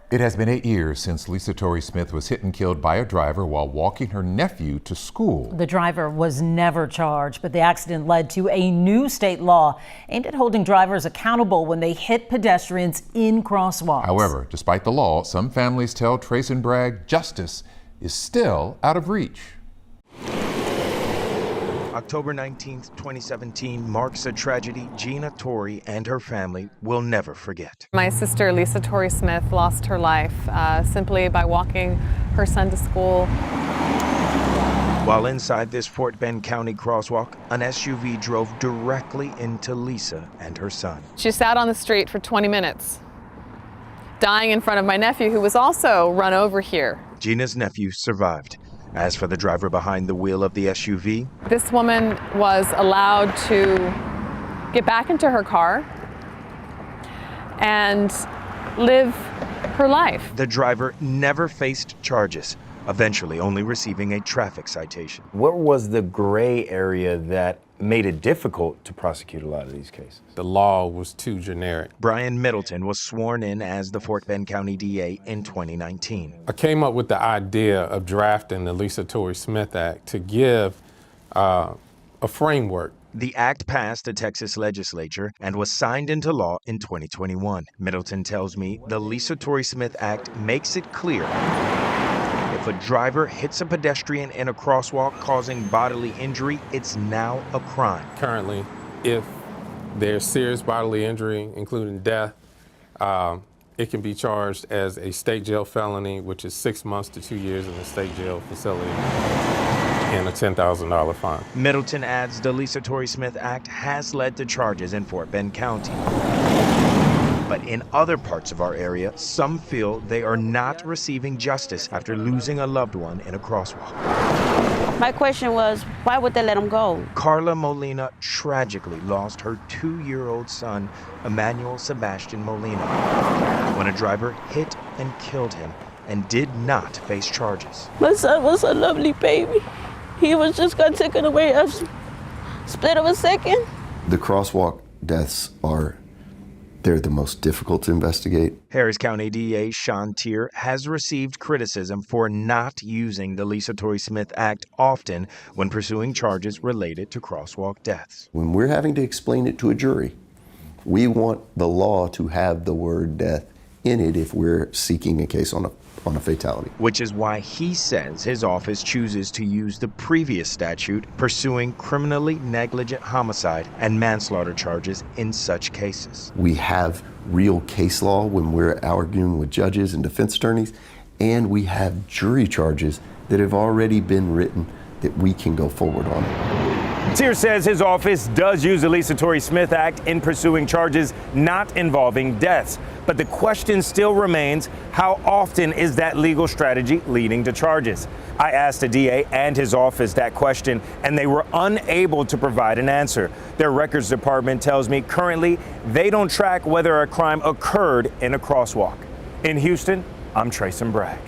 It has been 8 years since Lisa Torry Smith was hit and killed by a driver while walking her nephew to school. The driver was never charged, but the accident led to a new state law aimed at holding drivers accountable when they hit pedestrians in crosswalks. However, despite the law, some families tell Trace and Bragg justice is still out of reach. October 19th, 2017 marks a tragedy Gina Torry and her family will never forget. My sister Lisa Torry Smith lost her life simply by walking her son to school. While inside this Fort Bend County crosswalk, an SUV drove directly into Lisa and her son. She sat on the street for 20 minutes, dying in front of my nephew, who was also run over here. Gina's nephew survived. As for the driver behind the wheel of the SUV, this woman was allowed to get back into her car and live her life. The driver never faced charges, eventually only receiving a traffic citation. What was the gray area that made it difficult to prosecute a lot of these cases? The law was too generic. Brian Middleton was sworn in as the Fort Bend County DA in 2019. I came up with the idea of drafting the Lisa Torry Smith Act to give a framework. The act passed the Texas legislature and was signed into law in 2021. Middleton tells me the Lisa Torry Smith Act makes it clear if a driver hits a pedestrian in a crosswalk causing bodily injury, it's now a crime. Currently, if there's serious bodily injury, including death, it can be charged as a state jail felony, which is 6 months to 2 years in a state jail facility, and a $10,000 fine. Middleton adds the Lisa Torry Smith Act has led to charges in Fort Bend County. But in other parts of our area, some feel they are not receiving justice after losing a loved one in a crosswalk. My question was, why would they let him go? Carla Molina tragically lost her 2-year-old son, Emmanuel Sebastian Molina, when a driver hit and killed him and did not face charges. My son was a lovely baby. He was just got taken away a split of a second. The crosswalk deaths they're the most difficult to investigate. Harris County DA Sean Teare has received criticism for not using the Lisa Torry Smith Act often when pursuing charges related to crosswalk deaths. When we're having to explain it to a jury, we want the law to have the word death in it if we're seeking a case on a fatality. Which is why he says his office chooses to use the previous statute pursuing criminally negligent homicide and manslaughter charges in such cases. We have real case law when we're arguing with judges and defense attorneys, and we have jury charges that have already been written that we can go forward on it. Teare says his office does use the Lisa Torry Smith Act in pursuing charges not involving deaths. But the question still remains, how often is that legal strategy leading to charges? I asked the DA and his office that question, and they were unable to provide an answer. Their records department tells me currently they don't track whether a crime occurred in a crosswalk. In Houston, I'm Trace and Bragg.